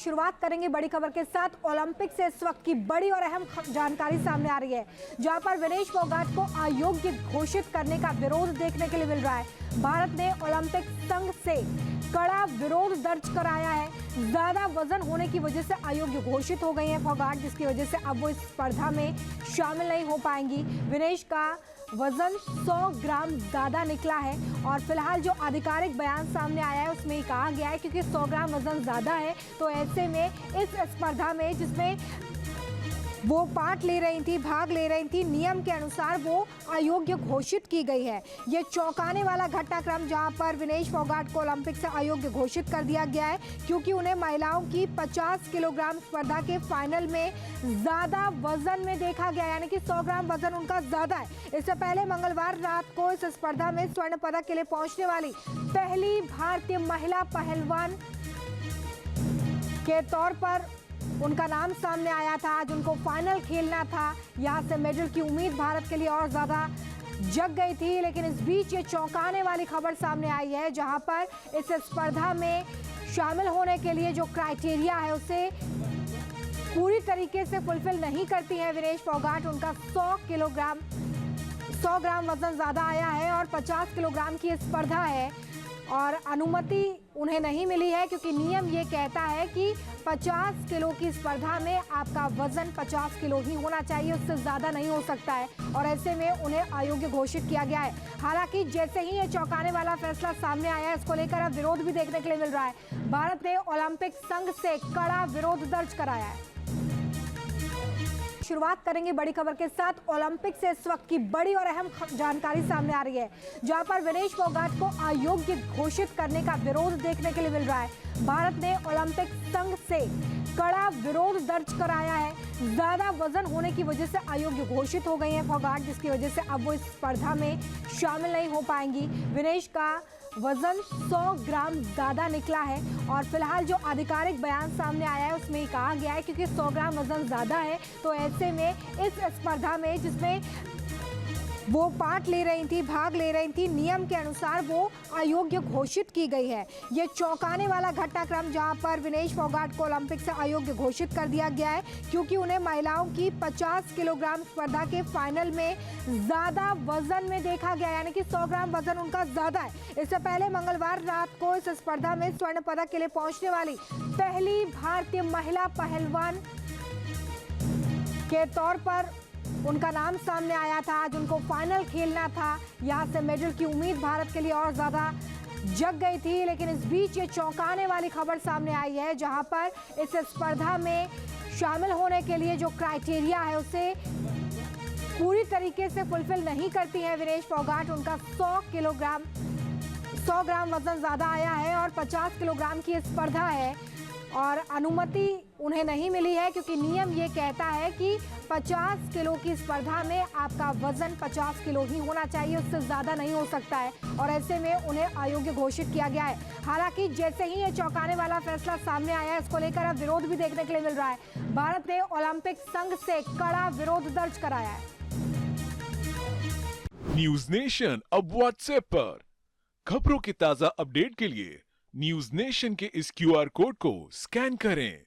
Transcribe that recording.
शुरुआत करेंगे बड़ी खबर के साथ। ओलंपिक से इस वक्त की बड़ी और अहम जानकारी सामने आ रही है, जहां पर विनेश फोगाट को अयोग्य घोषित करने का विरोध देखने के लिए मिल रहा है। भारत ने ओलंपिक संघ से कड़ा विरोध दर्ज कराया है। ज्यादा वजन होने की वजह से अयोग्य घोषित हो गई हैं फोगाट, जिसकी वजह से अब वो इस स्पर्धा में शामिल नहीं हो पाएंगी। विनेश का वजन 100 ग्राम ज्यादा निकला है और फिलहाल जो आधिकारिक बयान सामने आया है उसमें कहा गया है क्योंकि 100 ग्राम वजन ज्यादा है तो ऐसे में इस स्पर्धा में जिसमें वो भाग ले रही थी, नियम के अनुसार वो अयोग्य घोषित की गई है। ये चौंकाने वाला घटनाक्रम जहां पर विनेश फोगाट को ओलंपिक से अयोग्य घोषित कर दिया गया है क्योंकि उन्हें महिलाओं की 50 किलोग्राम स्पर्धा के फाइनल में ज्यादा वजन में देखा गया, यानी कि 100 ग्राम वजन उनका ज्यादा है। इससे पहले मंगलवार रात को इस स्पर्धा में स्वर्ण पदक के लिए पहुंचने वाली पहली भारतीय महिला पहलवान के तौर पर उनका नाम सामने आया था। आज उनको फाइनल खेलना था, यहाँ से मेडल की उम्मीद भारत के लिए और ज्यादा जग गई थी। लेकिन इस बीच ये चौंकाने वाली खबर सामने आई है, जहां पर इस स्पर्धा में शामिल होने के लिए जो क्राइटेरिया है उसे पूरी तरीके से फुलफिल नहीं करती है विनेश फोगाट। उनका 100 ग्राम वजन ज्यादा आया है और 50 किलोग्राम की स्पर्धा है और अनुमति उन्हें नहीं मिली है क्योंकि नियम ये कहता है कि 50 किलो की स्पर्धा में आपका वजन 50 किलो ही होना चाहिए, उससे ज़्यादा नहीं हो सकता है और ऐसे में उन्हें अयोग्य घोषित किया गया है। हालांकि जैसे ही ये चौंकाने वाला फैसला सामने आया है, इसको लेकर अब विरोध भी देखने के लिए मिल रहा है। भारत ने ओलंपिक संघ से कड़ा विरोध दर्ज कराया है। शुरुआत करेंगे बड़ी खबर के साथ। ओलंपिक से इस वक्त की बड़ी और अहम जानकारी सामने आ रही है, जहां पर विनेश फोगाट को अयोग्य घोषित करने का विरोध देखने के लिए मिल रहा है। भारत ने ओलंपिक संघ से कड़ा विरोध दर्ज कराया है। ज्यादा वजन होने की वजह से अयोग्य घोषित हो गई हैं फोगाट, जिसकी वजह से अब वो इस स्पर्धा में शामिल नहीं हो पाएंगी। विनेश का वजन 100 ग्राम ज्यादा निकला है और फिलहाल जो आधिकारिक बयान सामने आया है उसमें कहा गया है क्योंकि 100 ग्राम वजन ज्यादा है तो ऐसे में इस स्पर्धा में जिसमें वो भाग ले रही थी, नियम के अनुसार वो अयोग्य घोषित की गई है। ये चौंकाने वाला घटनाक्रम जहां पर विनेश फोगाट को ओलंपिक से अयोग्य घोषित कर दिया गया है क्योंकि उन्हें महिलाओं की 50 किलोग्राम स्पर्धा के फाइनल में ज्यादा वजन में देखा गया, यानी कि 100 ग्राम वजन उनका ज्यादा है। इससे पहले मंगलवार रात को इस स्पर्धा में स्वर्ण पदक के लिए पहुंचने वाली पहली भारतीय महिला पहलवान के तौर पर उनका नाम सामने आया था। आज उनको फाइनल खेलना था, यहाँ से मेडल की उम्मीद भारत के लिए और ज्यादा जग गई थी। लेकिन इस बीच ये चौंकाने वाली खबर सामने आई है, जहां पर इस स्पर्धा में शामिल होने के लिए जो क्राइटेरिया है उसे पूरी तरीके से फुलफिल नहीं करती है विनेश फोगाट। उनका 100 ग्राम वजन ज्यादा आया है और 50 किलोग्राम की स्पर्धा है और अनुमति उन्हें नहीं मिली है क्योंकि नियम ये कहता है कि 50 किलो की स्पर्धा में आपका वजन 50 किलो ही होना चाहिए, उससे ज़्यादा नहीं हो सकता है और ऐसे में उन्हें अयोग्य घोषित किया गया है। हालांकि जैसे ही ये चौंकाने वाला फैसला सामने आया है, इसको लेकर अब विरोध भी देखने के लिए मिल रहा है। भारत ने ओलंपिक संघ से कड़ा विरोध दर्ज कराया है। न्यूज नेशन अब व्हाट्सएप पर खबरों की ताजा अपडेट के लिए न्यूज नेशन के इस QR कोड को स्कैन करें।